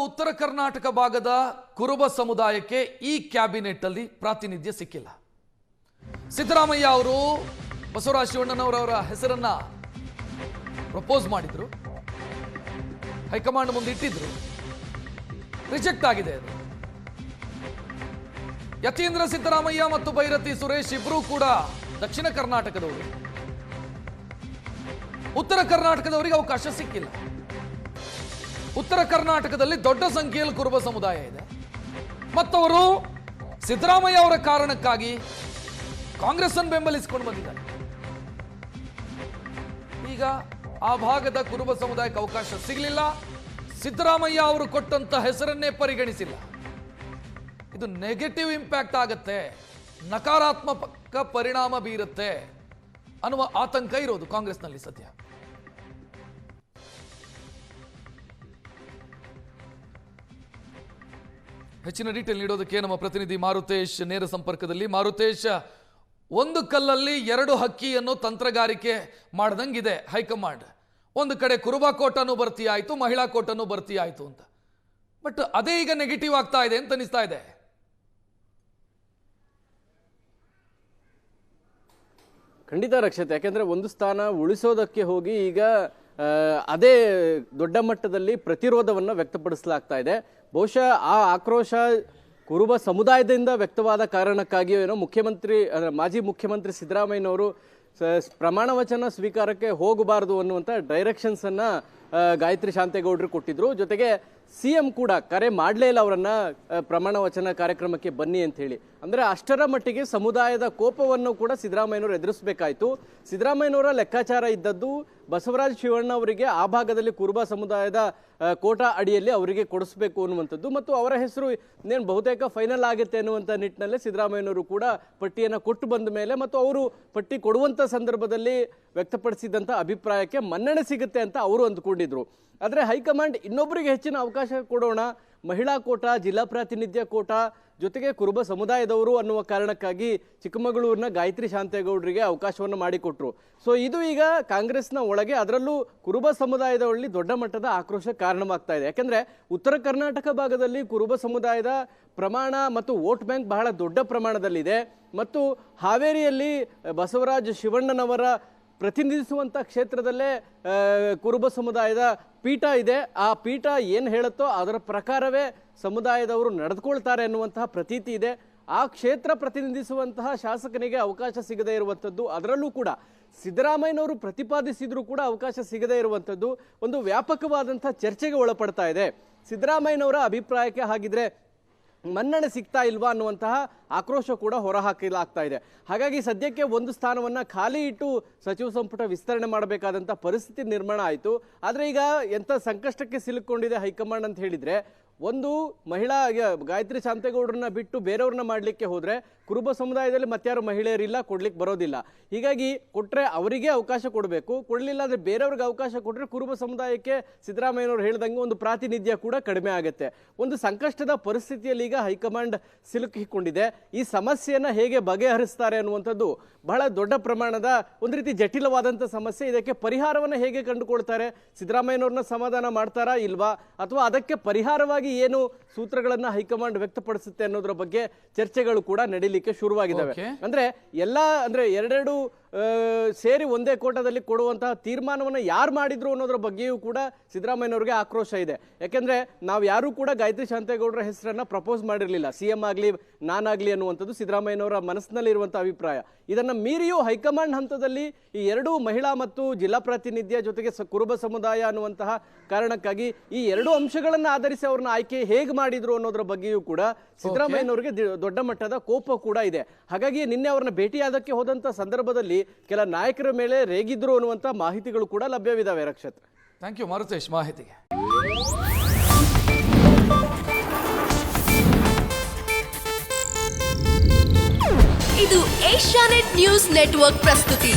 ಉತ್ತರ ಕರ್ನಾಟಕ ಭಾಗದ ಕುರುಬ ಸಮುದಾಯಕ್ಕೆ ಈ ಕ್ಯಾಬಿನೆಟ್ ಅಲ್ಲಿ ಪ್ರಾತಿನಿಧ್ಯ ಸಿಕ್ಕಿಲ್ಲ. ಸಿದ್ದರಾಮಯ್ಯ ಅವರು ಬಸವರಾಜ ಶಿವಣ್ಣನವರವರ ಹೆಸರನ್ನ ಪ್ರಪೋಸ್ ಮಾಡಿದ್ರು, ಹೈಕಮಾಂಡ್ ಮುಂದೆ ಇಟ್ಟಿದ್ರು, ರಿಜೆಕ್ಟ್ ಆಗಿದೆ ಅದು. ಯತೀಂದ್ರ ಸಿದ್ದರಾಮಯ್ಯ ಮತ್ತು ಭೈರತಿ ಸುರೇಶ್ ಇಬ್ಬರೂ ಕೂಡ ದಕ್ಷಿಣ ಕರ್ನಾಟಕದವರು. ಉತ್ತರ ಕರ್ನಾಟಕದವರಿಗೆ ಅವಕಾಶ ಸಿಕ್ಕಿಲ್ಲ. ಉತ್ತರ ಕರ್ನಾಟಕದಲ್ಲಿ ದೊಡ್ಡ ಸಂಖ್ಯೆಯಲ್ಲಿ ಕುರುಬ ಸಮುದಾಯ ಇದೆ. ಮತ್ತವರು ಸಿದ್ದರಾಮಯ್ಯ ಅವರ ಕಾರಣಕ್ಕಾಗಿ ಕಾಂಗ್ರೆಸ್ ಅನ್ನು ಬೆಂಬಲಿಸಿಕೊಂಡು ಬಂದಿದ್ದಾರೆ. ಈಗ ಆ ಭಾಗದ ಕುರುಬ ಸಮುದಾಯಕ್ಕೆ ಅವಕಾಶ ಸಿಗಲಿಲ್ಲ. ಸಿದ್ದರಾಮಯ್ಯ ಅವರು ಕೊಟ್ಟಂತ ಹೆಸರನ್ನೇ ಪರಿಗಣಿಸಿಲ್ಲ. ಇದು ನೆಗೆಟಿವ್ ಇಂಪ್ಯಾಕ್ಟ್ ಆಗುತ್ತೆ, ನಕಾರಾತ್ಮಕ ಪರಿಣಾಮ ಬೀರುತ್ತೆ ಅನ್ನುವ ಆತಂಕ ಇರೋದು ಕಾಂಗ್ರೆಸ್ನಲ್ಲಿ ಸದ್ಯ. ಹೆಚ್ಚಿನ ಡೀಟೇಲ್ ನೀಡೋದಕ್ಕೆ ನಮ್ಮ ಪ್ರತಿನಿಧಿ ಮಾರುತೇಶ್ ನೇರ ಸಂಪರ್ಕದಲ್ಲಿ. ಮಾರುತೇಶ್, ಒಂದು ಕಲ್ಲಲ್ಲಿ ಎರಡು ಹಕ್ಕಿ ಅನ್ನೋ ತಂತ್ರಗಾರಿಕೆ ಮಾಡ್ದಂಗಿದೆ ಹೈಕಮಾಂಡ್. ಒಂದು ಕಡೆ ಕುರುಬಾ ಕೋಟನೂ ಭರ್ತಿ ಆಯಿತು, ಮಹಿಳಾ ಕೋಟನೂ ಭರ್ತಿ ಆಯಿತು ಅಂತ. ಬಟ್ ಅದೇ ಈಗ ನೆಗೆಟಿವ್ ಆಗ್ತಾ ಇದೆ ಅಂತ ಅನಿಸ್ತಾ ಇದೆ. ಖಂಡಿತ ರಕ್ಷತೆ, ಯಾಕೆಂದ್ರೆ ಒಂದು ಸ್ಥಾನ ಉಳಿಸೋದಕ್ಕೆ ಹೋಗಿ ಈಗ ಅದೇ ದೊಡ್ಡ ಮಟ್ಟದಲ್ಲಿ ಪ್ರತಿರೋಧವನ್ನು ವ್ಯಕ್ತಪಡಿಸಲಾಗ್ತಾ ಇದೆ. ಬಹುಶಃ ಆ ಆಕ್ರೋಶ ಕುರುಬ ಸಮುದಾಯದಿಂದ ವ್ಯಕ್ತವಾದ ಕಾರಣಕ್ಕಾಗಿಯೋ ಏನೋ ಮಾಜಿ ಮುಖ್ಯಮಂತ್ರಿ ಸಿದ್ದರಾಮಯ್ಯನವರು ಪ್ರಮಾಣ ವಚನ ಸ್ವೀಕಾರಕ್ಕೆ ಹೋಗಬಾರದು ಅನ್ನುವಂಥ ಡೈರೆಕ್ಷನ್ಸ್ ಅನ್ನ ಗಾಯತ್ರಿ ಶಾಂತೇಗೌಡರು ಕೊಟ್ಟಿದ್ರು. ಜೊತೆಗೆ ಸಿಎಂ ಕೂಡ ಕರೆ ಮಾಡಲೇ ಇಲ್ಲ ಅವರನ್ನ ಪ್ರಮಾಣ ವಚನ ಕಾರ್ಯಕ್ರಮಕ್ಕೆ ಬನ್ನಿ ಅಂತ ಹೇಳಿ. ಅಂದ್ರೆ ಅಷ್ಟರ ಮಟ್ಟಿಗೆ ಸಮುದಾಯದ ಕೋಪವನ್ನು ಕೂಡ ಸಿದ್ದರಾಮಯ್ಯನವರು ಎದುರಿಸಬೇಕಾಯಿತು. ಸಿದ್ದರಾಮಯ್ಯನವರ ಲೆಕ್ಕಾಚಾರ ಇದ್ದದ್ದು ಬಸವರಾಜ ಶಿವಣ್ಣ ಅವರಿಗೆ ಆ ಭಾಗದಲ್ಲಿ ಕುರುಬ ಸಮುದಾಯದ ಕೋಟಾ ಅಡಿಯಲ್ಲಿ ಅವರಿಗೆ ಕೊಡಿಸಬೇಕು ಅನ್ನುವಂಥದ್ದು, ಮತ್ತು ಅವರ ಹೆಸರು ಇನ್ನೇನು ಬಹುತೇಕ ಫೈನಲ್ ಆಗುತ್ತೆ ಅನ್ನುವಂಥ ನಿಟ್ಟಿನಲ್ಲಿ ಸಿದ್ದರಾಮಯ್ಯನವರು ಕೂಡ ಪಟ್ಟಿಯನ್ನು ಕೊಟ್ಟು ಬಂದ ಮೇಲೆ ಮತ್ತು ಅವರು ಪಟ್ಟಿ ಕೊಡುವಂಥ ಸಂದರ್ಭದಲ್ಲಿ ವ್ಯಕ್ತಪಡಿಸಿದಂಥ ಅಭಿಪ್ರಾಯಕ್ಕೆ ಮನ್ನಣೆ ಸಿಗುತ್ತೆ ಅಂತ ಅವರು ಅಂದ್ಕೊಂಡಿದ್ರು. ಆದರೆ ಹೈಕಮಾಂಡ್ ಇನ್ನೊಬ್ಬರಿಗೆ ಹೆಚ್ಚಿನ ಅವಕಾಶ ಕೊಡೋಣ, ಮಹಿಳಾ ಕೋಟಾ, ಜಿಲ್ಲಾ ಪ್ರಾತಿನಿಧ್ಯ ಕೋಟಾ, ಜೊತೆಗೆ ಕುರುಬ ಸಮುದಾಯದವರು ಅನ್ನುವ ಕಾರಣಕ್ಕಾಗಿ ಚಿಕ್ಕಮಗಳೂರಿನ ಗಾಯತ್ರಿ ಶಾಂತೇಗೌಡರಿಗೆ ಅವಕಾಶವನ್ನು ಮಾಡಿಕೊಟ್ರು. ಸೊ ಇದು ಈಗ ಕಾಂಗ್ರೆಸ್ನ ಒಳಗೆ, ಅದರಲ್ಲೂ ಕುರುಬ ಸಮುದಾಯದಲ್ಲಿ ದೊಡ್ಡ ಮಟ್ಟದ ಆಕ್ರೋಶ ಕಾರಣವಾಗ್ತಾ ಇದೆ. ಯಾಕೆಂದ್ರೆ ಉತ್ತರ ಕರ್ನಾಟಕ ಭಾಗದಲ್ಲಿ ಕುರುಬ ಸಮುದಾಯದ ಪ್ರಮಾಣ ಮತ್ತು ವೋಟ್ ಬ್ಯಾಂಕ್ ಬಹಳ ದೊಡ್ಡ ಪ್ರಮಾಣದಲ್ಲಿದೆ. ಮತ್ತು ಹಾವೇರಿಯಲ್ಲಿ ಬಸವರಾಜ ಶಿವಣ್ಣನವರ ಪ್ರತಿನಿಧಿಸುವಂಥ ಕ್ಷೇತ್ರದಲ್ಲೇ ಕುರುಬ ಸಮುದಾಯದ ಪೀಠ ಇದೆ. ಆ ಪೀಠ ಏನು ಹೇಳುತ್ತೋ ಅದರ ಪ್ರಕಾರವೇ ಸಮುದಾಯದವರು ನಡೆದುಕೊಳ್ತಾರೆ ಅನ್ನುವಂತಹ ಪ್ರತೀತಿ ಇದೆ. ಆ ಕ್ಷೇತ್ರ ಪ್ರತಿನಿಧಿಸುವಂತಹ ಶಾಸಕನಿಗೆ ಅವಕಾಶ ಸಿಗದೇ ಇರುವಂಥದ್ದು, ಅದರಲ್ಲೂ ಕೂಡ ಸಿದ್ದರಾಮಯ್ಯನವರು ಪ್ರತಿಪಾದಿಸಿದ್ರೂ ಕೂಡ ಅವಕಾಶ ಸಿಗದೇ ಇರುವಂಥದ್ದು ಒಂದು ವ್ಯಾಪಕವಾದಂಥ ಚರ್ಚೆಗೆ ಒಳಪಡ್ತಾ ಇದೆ. ಸಿದ್ದರಾಮಯ್ಯನವರ ಅಭಿಪ್ರಾಯಕ್ಕೆ ಹಾಗಿದ್ರೆ ಮನ್ನಣೆ ಸಿಗ್ತಾ ಇಲ್ವಾ ಅನ್ನುವಂತಹ ಆಕ್ರೋಶ ಕೂಡ ಹೊರಹಾಕಲಾಗ್ತಾ ಇದೆ. ಹಾಗಾಗಿ ಸದ್ಯಕ್ಕೆ ಒಂದು ಸ್ಥಾನವನ್ನ ಖಾಲಿ ಇಟ್ಟು ಸಚಿವ ಸಂಪುಟ ವಿಸ್ತರಣೆ ಮಾಡಬೇಕಾದಂಥ ಪರಿಸ್ಥಿತಿ ನಿರ್ಮಾಣ ಆಯಿತು. ಆದರೆ ಈಗ ಎಂಥ ಸಂಕಷ್ಟಕ್ಕೆ ಸಿಲುಕೊಂಡಿದೆ ಹೈಕಮಾಂಡ್ ಅಂತ ಹೇಳಿದ್ರೆ, ಒಂದು ಮಹಿಳಾ ಗಾಯತ್ರಿ ಶಾಂತೇಗೌಡರನ್ನ ಬಿಟ್ಟು ಬೇರೆಯವ್ರನ್ನ ಮಾಡಲಿಕ್ಕೆ ಹೋದ್ರೆ ಕುರುಬ ಸಮುದಾಯದಲ್ಲಿ ಮತ್ತಾರು ಮಹಿಳೆಯರಿಲ್ಲ, ಕೊಡ್ಲಿಕ್ಕೆ ಬರೋದಿಲ್ಲ. ಹೀಗಾಗಿ ಕೊಟ್ರೆ ಅವರಿಗೆ ಅವಕಾಶ ಕೊಡಬೇಕು, ಕೊಡಲಿಲ್ಲ ಅಂದ್ರೆ ಬೇರೆಯವ್ರಿಗೆ ಅವಕಾಶ ಕೊಟ್ರೆ ಕುರುಬ ಸಮುದಾಯಕ್ಕೆ ಸಿದ್ದರಾಮಯ್ಯನವರು ಹೇಳ್ದಂಗೆ ಒಂದು ಪ್ರಾತಿನಿಧ್ಯ ಕೂಡ ಕಡಿಮೆ ಆಗುತ್ತೆ. ಒಂದು ಸಂಕಷ್ಟದ ಪರಿಸ್ಥಿತಿಯಲ್ಲಿ ಈಗ ಹೈಕಮಾಂಡ್ ಸಿಲುಕಿಕೊಂಡಿದೆ. ಈ ಸಮಸ್ಯೆಯನ್ನ ಹೇಗೆ ಬಗೆಹರಿಸ್ತಾರೆ ಅನ್ನುವಂಥದ್ದು ಬಹಳ ದೊಡ್ಡ ಪ್ರಮಾಣದ ಒಂದು ರೀತಿ ಜಟಿಲವಾದಂಥ ಸಮಸ್ಯೆ. ಇದಕ್ಕೆ ಪರಿಹಾರವನ್ನು ಹೇಗೆ ಕಂಡುಕೊಳ್ತಾರೆ, ಸಿದ್ದರಾಮಯ್ಯನವ್ರನ್ನ ಸಮಾಧಾನ ಮಾಡ್ತಾರಾ ಇಲ್ವಾ, ಅಥವಾ ಅದಕ್ಕೆ ಪರಿಹಾರವಾಗಿ ಏನು ಸೂತ್ರಗಳನ್ನ ಹೈಕಮಾಂಡ್ ವ್ಯಕ್ತಪಡಿಸುತ್ತೆ ಅನ್ನೋದ್ರ ಬಗ್ಗೆ ಚರ್ಚೆಗಳು ಕೂಡ ನಡೀಲಿಕ್ಕೆ ಶುರುವಾಗಿದ್ದಾವೆ. ಅಂದ್ರೆ ಎರಡೆರಡು ಸೇರಿ ಒಂದೇ ಕೋಟಾದಲ್ಲಿ ಕೊಡುವಂತಹ ತೀರ್ಮಾನವನ್ನು ಯಾರು ಮಾಡಿದ್ರು ಅನ್ನೋದ್ರ ಬಗ್ಗೆಯೂ ಕೂಡ ಸಿದ್ದರಾಮಯ್ಯನವರಿಗೆ ಆಕ್ರೋಶ ಇದೆ. ಯಾಕೆಂದ್ರೆ ನಾವು ಯಾರು ಕೂಡ ಗಾಯತ್ರಿ ಶಾಂತೇಗೌಡರ ಹೆಸರನ್ನ ಪ್ರಪೋಸ್ ಮಾಡಿರಲಿಲ್ಲ, ಸಿಎಂ ಆಗ್ಲಿ ನಾನಾಗ್ಲಿ ಅನ್ನುವಂಥದ್ದು ಸಿದ್ದರಾಮಯ್ಯನವರ ಮನಸ್ಸಿನಲ್ಲಿ ಇರುವಂತಹ ಅಭಿಪ್ರಾಯ. ಇದನ್ನ ಮೀರಿಯೂ ಹೈಕಮಾಂಡ್ ಹಂತದಲ್ಲಿ ಈ ಎರಡೂ ಮಹಿಳಾ ಮತ್ತು ಜಿಲ್ಲಾ ಪ್ರಾತಿನಿಧ್ಯ ಜೊತೆಗೆ ಕುರುಬ ಸಮುದಾಯ ಅನ್ನುವಂತಹ ಕಾರಣಕ್ಕಾಗಿ ಈ ಎರಡು ಅಂಶಗಳನ್ನ ಆಧರಿಸಿ ಅವ್ರನ್ನ ಆಯ್ಕೆ ಹೇಗೆ ಮಾಡಿದ್ರು ಅನ್ನೋದ್ರ ಬಗ್ಗೆಯೂ ಕೂಡ ಸಿದ್ದರಾಮಯ್ಯನವರಿಗೆ ದೊಡ್ಡ ಮಟ್ಟದ ಕೋಪ ಕೂಡ ಇದೆ. ಹಾಗಾಗಿ ನಿನ್ನೆ ಅವ್ರನ್ನ ಭೇಟಿಯಾದಕ್ಕೆ ಹೋದಂತ ಸಂದರ್ಭದಲ್ಲಿ ಕೆಲ ನಾಯಕರ ಮೇಲೆ ರೇಗಿದ್ರು ಅನ್ನುವಂತ ಮಾಹಿತಿಗಳು ಕೂಡ ಲಭ್ಯವಿದಾವೆ. ರಕ್ಷತ್, ಥ್ಯಾಂಕ್ ಯು ಮಾರುತೇಶ್ ಮಾಹಿತಿಗೆ. ಇದು ಏಷ್ಯಾನೆಟ್ ನ್ಯೂಸ್ ನೆಟ್ವರ್ಕ್ ಪ್ರಸ್ತುತಿ.